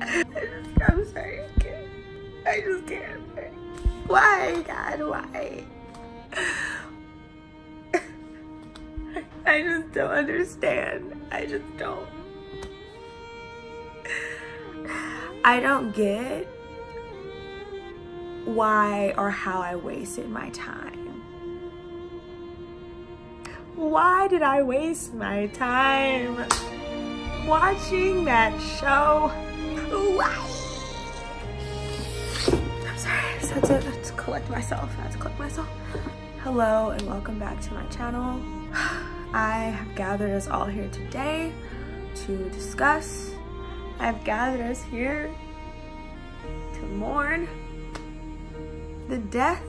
I'm sorry, I can't. I just can't. Why, God, why? I just don't understand. I just don't. I don't get why or how I wasted my time. Why did I waste my time watching that show? Why? I'm sorry, I just had to collect myself. Hello and welcome back to my channel. I have gathered us all here today to discuss. I've gathered us here to mourn the death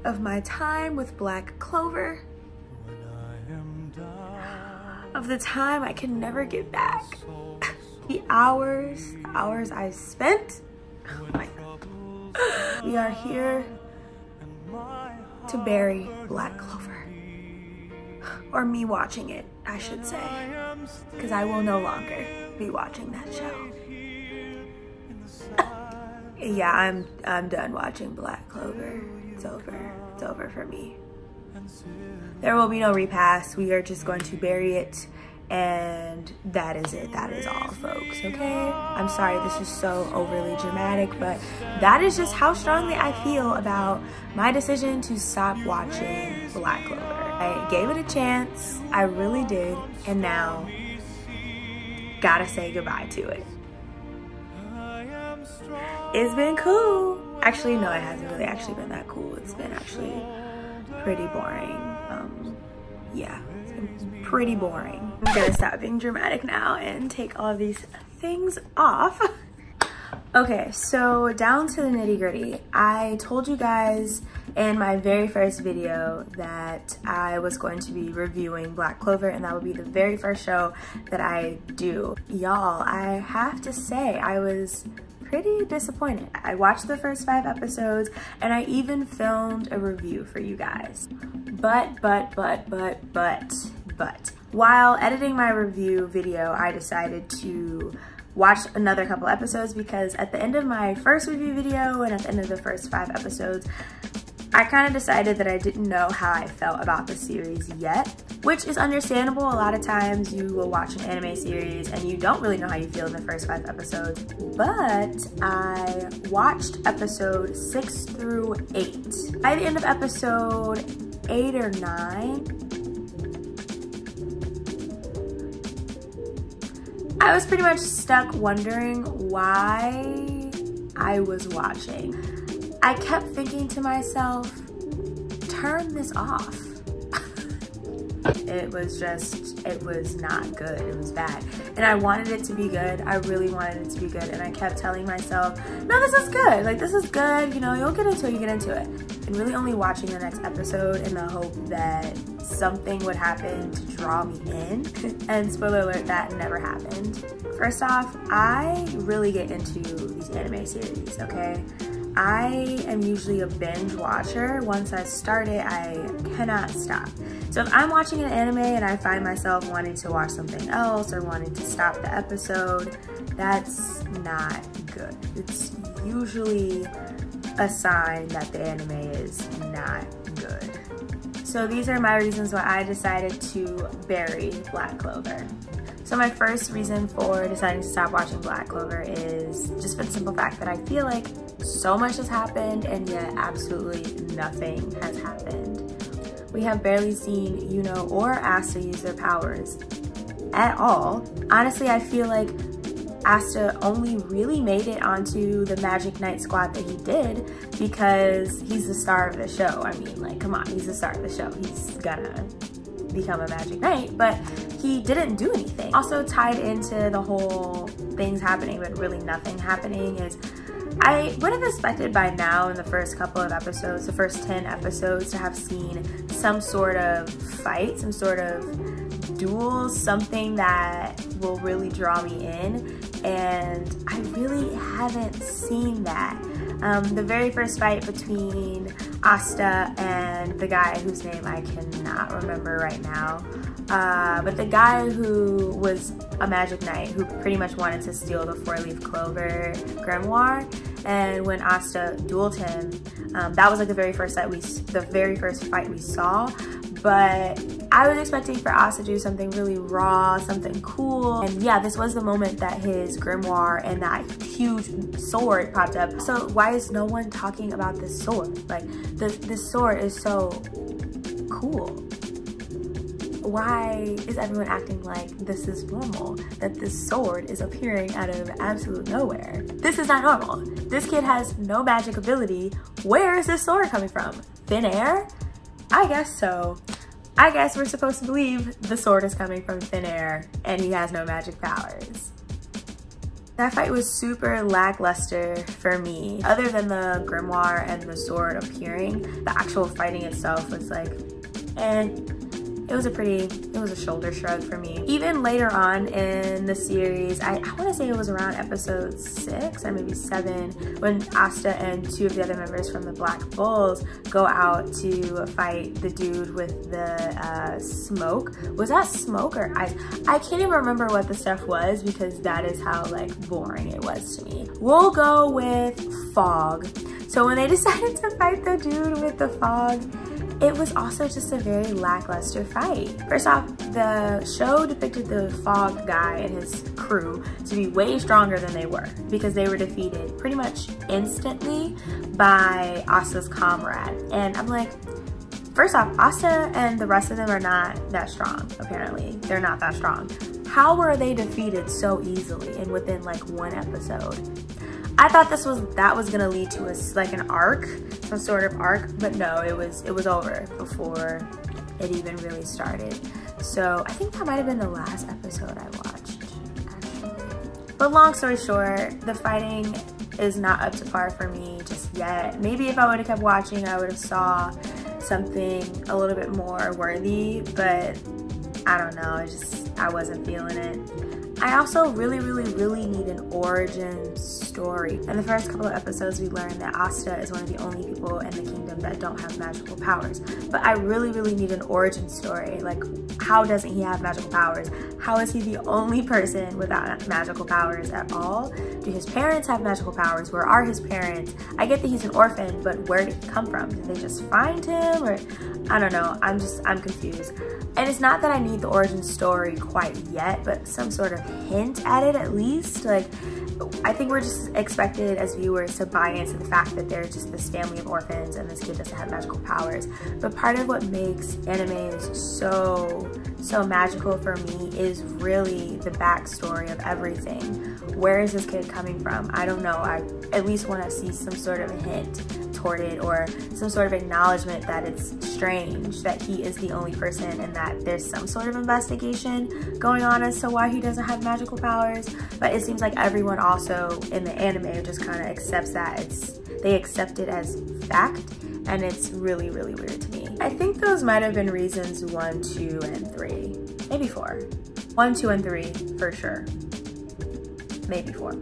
of my time with Black Clover, of the time I can never get back, the hours I spent. Oh my God. We are here to bury Black Clover, or me watching it, I should say, because I will no longer be watching that show. Yeah, I'm done watching Black Clover. It's over for me. There will be no repass. We are just going to bury it, and that is it. That is all, folks, okay? I'm sorry this is so overly dramatic, but that is just how strongly I feel about my decision to stop watching Black Clover. I gave it a chance, I really did, and now gotta say goodbye to it. It's been cool. Actually, no, it hasn't really actually been that cool. It's been actually pretty boring. Yeah, it's been pretty boring. I'm gonna stop being dramatic now and take all of these things off. Okay, so down to the nitty-gritty. I told you guys in my very first video that I was going to be reviewing Black Clover, and that would be the very first show that I do. Y'all, I have to say, I was pretty disappointed. I watched the first 5 episodes, and I even filmed a review for you guys. But, while editing my review video, I decided to watch another couple episodes, because at the end of my first review video and at the end of the first 5 episodes, I kind of decided that I didn't know how I felt about the series yet, which is understandable. A lot of times you will watch an anime series and you don't really know how you feel in the first 5 episodes, but I watched episode 6 through 8. By the end of episode 8 or 9, I was pretty much stuck wondering why I was watching. I kept thinking to myself, turn this off. It was not good, it was bad. And I wanted it to be good, I really wanted it to be good, and I kept telling myself, no, this is good, like this is good, you know, you'll get into it, you get into it. And really only watching the next episode in the hope that something would happen to draw me in. And spoiler alert, that never happened. First off, I really get into these anime series, okay? I am usually a binge watcher. Once I start it, I cannot stop. So if I'm watching an anime and I find myself wanting to watch something else or wanting to stop the episode, that's not good. It's usually a sign that the anime is not good. So these are my reasons why I decided to bury Black Clover. So my first reason for deciding to stop watching Black Clover is just for the simple fact that I feel like so much has happened and yet absolutely nothing has happened. We have barely seen Yuno or Asta use their powers at all. Honestly, I feel like Asta only really made it onto the Magic Knight squad that he did because he's the star of the show. I mean, like, come on, he's the star of the show. He's gonna become a Magic Knight, but he didn't do anything. Also tied into the whole things happening but really nothing happening is I would have expected by now in the first couple of episodes, the first 10 episodes, to have seen some sort of fight, some sort of duel, something that will really draw me in, and I really haven't seen that. The very first fight between Asta and the guy whose name I cannot remember right now, But the guy who was a magic knight who pretty much wanted to steal the 4-leaf clover grimoire, and when Asta dueled him, that was like the very first fight we saw. But I was expecting for Asta to do something really raw, something cool. And yeah, this was the moment that his grimoire and that huge sword popped up. So why is no one talking about this sword? Like, this sword is so cool. Why is everyone acting like this is normal, that this sword is appearing out of absolute nowhere? This is not normal. This kid has no magic ability. Where is this sword coming from? Thin air? I guess so. I guess we're supposed to believe the sword is coming from thin air and he has no magic powers. That fight was super lackluster for me. Other than the grimoire and the sword appearing, the actual fighting itself was like, it was a shoulder shrug for me. Even later on in the series, I want to say it was around episode 6 or maybe 7, when Asta and 2 of the other members from the Black Bulls go out to fight the dude with the smoke. Was that smoke or ice? I can't even remember what the stuff was because that is how like boring it was to me. We'll go with fog. So when they decided to fight the dude with the fog, it was also just a very lackluster fight. First off, the show depicted the fog guy and his crew to be way stronger than they were because they were defeated pretty much instantly by Asta's comrade. And I'm like, first off, Asta and the rest of them are not that strong, apparently. They're not that strong. How were they defeated so easily and within like 1 episode? I thought that was gonna lead to like an arc, some sort of arc, but no, it was over before it even really started. So I think that might have been the last episode I watched, actually. But long story short, the fighting is not up to par for me just yet. Maybe if I would have kept watching, I would have saw something a little bit more worthy, but I don't know, I wasn't feeling it. I also really need an origin story. In the first couple of episodes, we learned that Asta is one of the only people in the kingdom that don't have magical powers. But I really need an origin story. Like, how doesn't he have magical powers? How is he the only person without magical powers at all? Do his parents have magical powers? Where are his parents? I get that he's an orphan, but where did he come from? Did they just find him? Or I don't know, I'm confused. And it's not that I need the origin story quite yet, but some sort of hint at it at least. Like, I think we're just expected as viewers to buy into the fact that they're just this family of orphans and this kid doesn't have magical powers. But part of what makes animes so magical for me is really the backstory of everything. Where is this kid coming from? I don't know. I at least want to see some sort of a hint toward it, or some sort of acknowledgement that it's strange that he is the only person and that there's some sort of investigation going on as to why he doesn't have magical powers. But it seems like everyone also in the anime just kind of accepts that. They accept it as fact, and it's really weird to me. I think those might have been reasons 1, 2, and 3. Maybe 4. 1, 2, and 3 for sure. Maybe 4.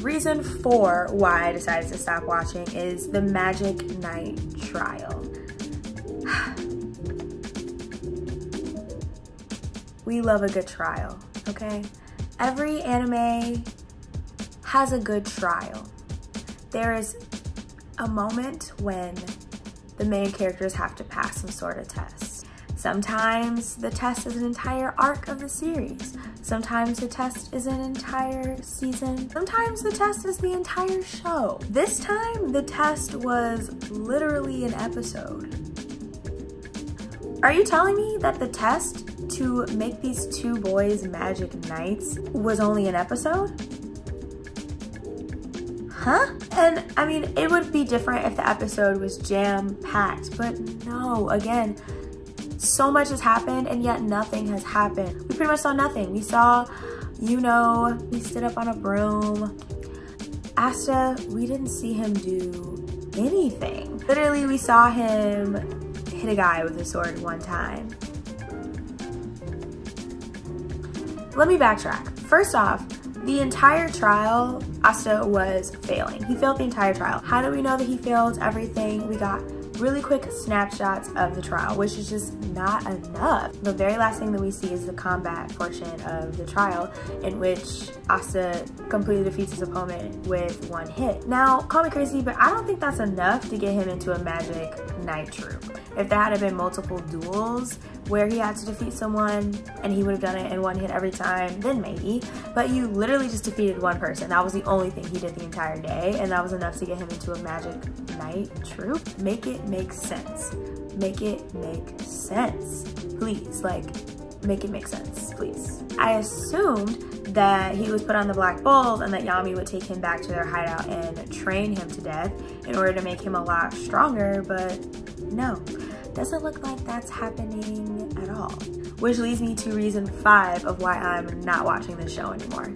Reason 4 why I decided to stop watching is the Magic Knight trial. We love a good trial, okay? Every anime has a good trial. There is a moment when the main characters have to pass some sort of test. Sometimes the test is an entire arc of the series. Sometimes the test is an entire season. Sometimes the test is the entire show. This time, the test was literally an episode. Are you telling me that the test to make these 2 boys magic knights was only an episode? Huh? And I mean, it would be different if the episode was jam-packed, but no, again, so much has happened and yet nothing has happened. We pretty much saw nothing. We saw, you know, he stood up on a broom. Asta, we didn't see him do anything. Literally, we saw him hit a guy with a sword one time. Let me backtrack. First off, the entire trial, Asta was failing. He failed the entire trial. How do we know that he failed everything? We got really quick snapshots of the trial, which is just not enough. The very last thing that we see is the combat portion of the trial, in which Asta completely defeats his opponent with one hit. Now, call me crazy, but I don't think that's enough to get him into a Magic Knight troop. If there had been multiple duels where he had to defeat someone and he would have done it in one hit every time, then maybe. But you literally just defeated one person. That was the only thing he did the entire day, and that was enough to get him into a Magic Knight troop. Make it make sense. Make it make sense. Please, like, make it make sense, please. I assumed that he was put on the Black Bulls and that Yami would take him back to their hideout and train him to death in order to make him a lot stronger, but no, doesn't look like that's happening at all. Which leads me to reason 5 of why I'm not watching this show anymore.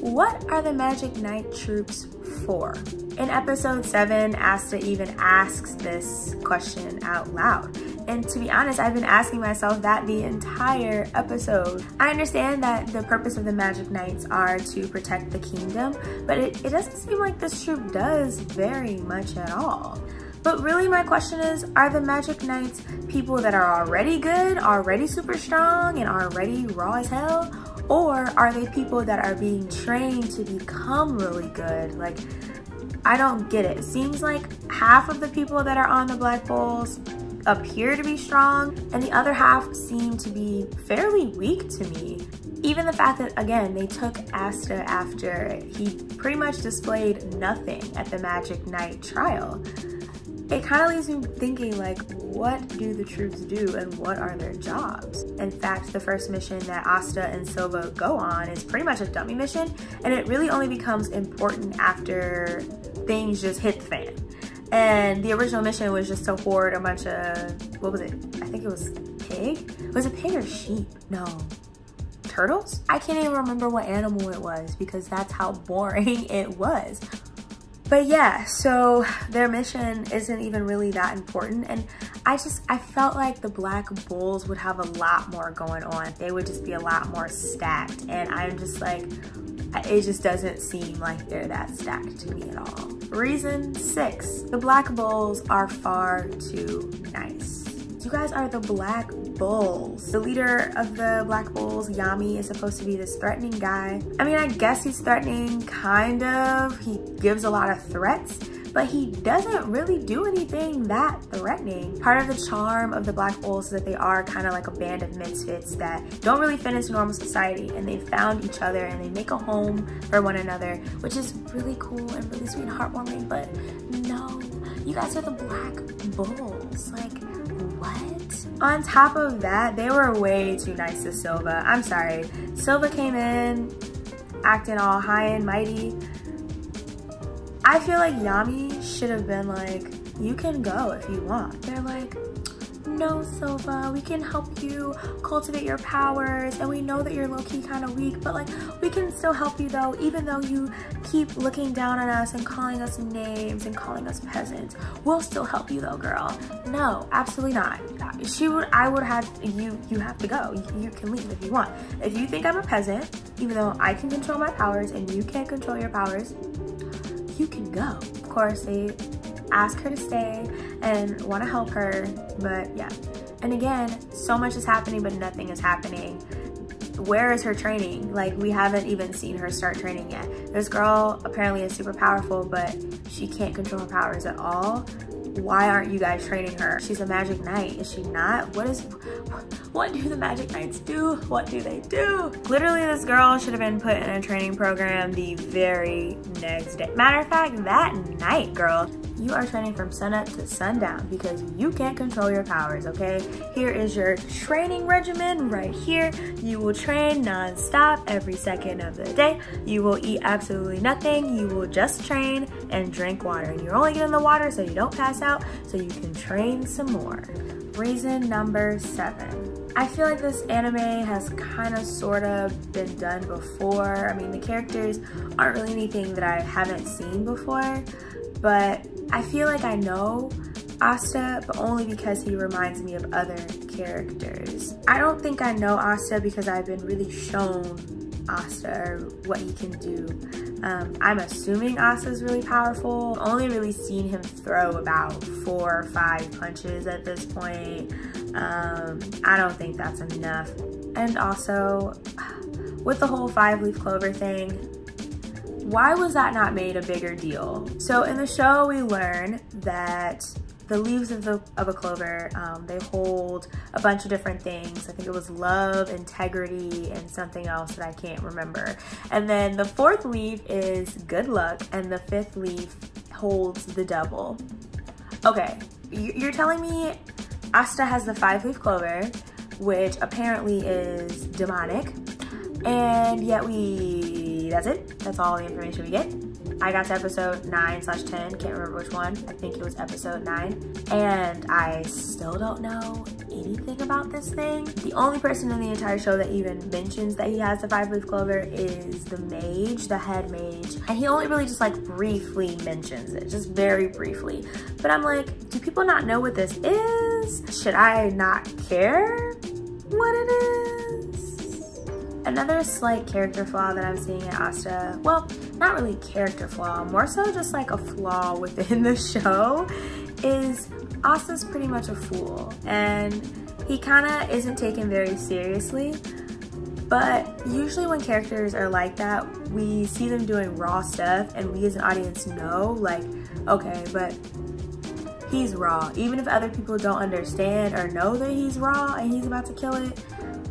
What are the Magic Knight troops for? In episode 7, Asta even asks this question out loud. And to be honest, I've been asking myself that the entire episode. I understand that the purpose of the Magic Knights are to protect the kingdom, but it doesn't seem like this troop does very much at all. But really my question is, are the Magic Knights people that are already good, already super strong, and already raw as hell? Or are they people that are being trained to become really good? Like, I don't get it. It seems like half of the people that are on the Black Bulls appear to be strong, and the other half seem to be fairly weak to me. Even the fact that, again, they took Asta after he pretty much displayed nothing at the Magic Knight trial. It kind of leaves me thinking, like, what do the troops do and what are their jobs? In fact, the first mission that Asta and Silva go on is pretty much a dummy mission, and it really only becomes important after things just hit the fan. And the original mission was just to hoard a bunch of, what was it? I think it was pig? Was it pig or sheep? No. Turtles? I can't even remember what animal it was because that's how boring it was. But yeah, so their mission isn't even really that important. And I felt like the Black Bulls would have a lot more going on. They would just be a lot more stacked. And I'm just like, it just doesn't seem like they're that stacked to me at all. Reason 6, the Black Bulls are far too nice. You guys are the Black Bulls. The leader of the Black Bulls, Yami, is supposed to be this threatening guy. I mean, I guess he's threatening, kind of. He gives a lot of threats, but he doesn't really do anything that threatening. Part of the charm of the Black Bulls is that they are kind of like a band of misfits that don't really fit into normal society, and they found each other and they make a home for one another, which is really cool and really sweet and heartwarming. But no, you guys are the Black Bulls. Like, what? On top of that, they were way too nice to Silva. I'm sorry. Silva came in acting all high and mighty. I feel like Yami should have been like, you can go if you want. They're like, no, Silva, we can help you cultivate your powers, and we know that you're low-key kind of weak, but like, we can still help you though, even though you keep looking down on us and calling us names and calling us peasants. We'll still help you though, girl. No, absolutely not. I would have, you have to go. You can leave if you want. If you think I'm a peasant, even though I can control my powers and you can't control your powers, you can go. Of course, they ask her to stay and want to help her, but yeah. And again, so much is happening, but nothing is happening. Where is her training? Like, we haven't even seen her start training yet. This girl apparently is super powerful, but she can't control her powers at all. Why aren't you guys training her? She's a Magic Knight, is she not? What do the Magic Knights do? What do they do? Literally, this girl should have been put in a training program the very next day. Matter of fact, that night, girl. You are training from sunup to sundown because you can't control your powers, okay? Here is your training regimen right here. You will train non-stop every second of the day. You will eat absolutely nothing. You will just train and drink water. And you're only getting the water so you don't pass out, so you can train some more. Reason number 7. I feel like this anime has kind of sort of been done before. I mean, the characters aren't really anything that I haven't seen before, but I feel like I know Asta, but only because he reminds me of other characters. I don't think I know Asta because I've been really shown Asta or what he can do. I'm assuming Asta's really powerful. Only really seen him throw about 4 or 5 punches at this point. I don't think that's enough. And also, with the whole 5-leaf clover thing, why was that not made a bigger deal? So in the show, we learn that the leaves of a clover, they hold a bunch of different things. I think it was love, integrity, and something else that I can't remember. And then the 4th leaf is good luck, and the 5th leaf holds the devil. Okay, you're telling me Asta has the 5-leaf clover, which apparently is demonic, and yet that's it. That's all the information we get. I got to episode 9/10, can't remember which one. I think it was episode 9. And I still don't know anything about this thing. The only person in the entire show that even mentions that he has the 5-leaf clover is the mage, the head mage. And he only really just like briefly mentions it, just very briefly. But I'm like, do people not know what this is? Should I not care what it is? Another slight character flaw that I'm seeing in Asta, well, not really character flaw, more so just like a flaw within the show, is Asta's pretty much a fool. And he kind of isn't taken very seriously. But usually when characters are like that, we see them doing raw stuff and we as an audience know, like, okay, but he's raw. Even if other people don't understand or know that he's raw and he's about to kill it,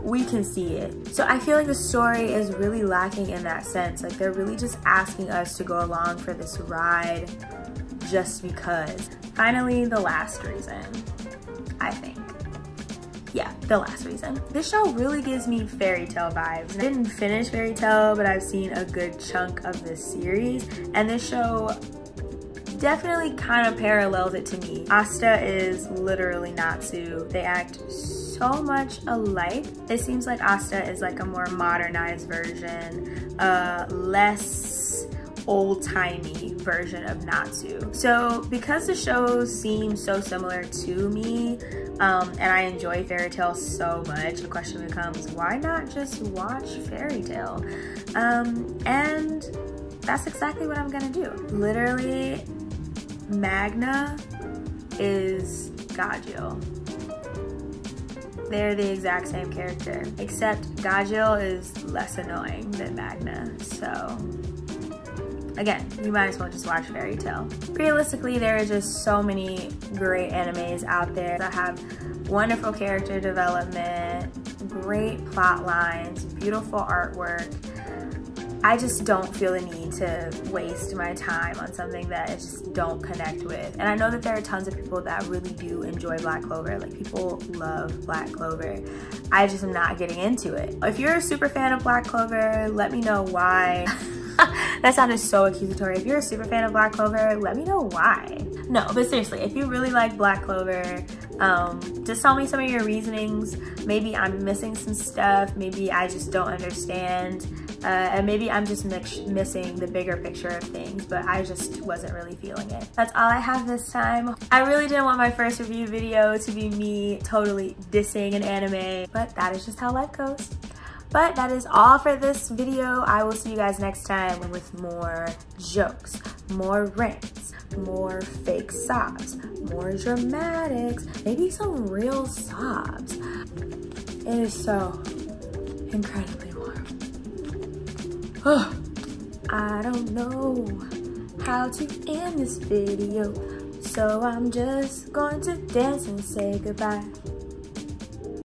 we can see it. So I feel like the story is really lacking in that sense. Like they're really just asking us to go along for this ride just because. Finally, the last reason, I think. Yeah, the last reason. This show really gives me fairy tale vibes. I didn't finish fairy tale, but I've seen a good chunk of this series, and this show definitely kind of parallels it to me. Asta is literally Natsu. They act so much alike. It seems like Asta is like a more modernized version, less old-timey version of Natsu. So because the shows seem so similar to me, and I enjoy fairy tale so much, the question becomes, why not just watch fairy tale? And that's exactly what I'm gonna do. Literally, Magna is Gajil. They're the exact same character, except Gajil is less annoying than Magna, so again, you might as well just watch fairy tale. Realistically, there are just so many great animes out there that have wonderful character development, great plot lines, beautiful artwork. I just don't feel the need to waste my time on something that I just don't connect with. And I know that there are tons of people that really do enjoy Black Clover. Like, people love Black Clover. I just am not getting into it. If you're a super fan of Black Clover, let me know why. That sounded so accusatory. If you're a super fan of Black Clover, let me know why. No, but seriously, if you really like Black Clover, just tell me some of your reasonings. Maybe I'm missing some stuff. Maybe I just don't understand. And maybe I'm just missing the bigger picture of things, but I just wasn't really feeling it. That's all I have this time. I really didn't want my first review video to be me totally dissing an anime, but that is just how life goes. But that is all for this video. I will see you guys next time with more jokes, more rants, more fake sobs, more dramatics, maybe some real sobs. It is so incredibly warm. I don't know how to end this video, so I'm just going to dance and say goodbye.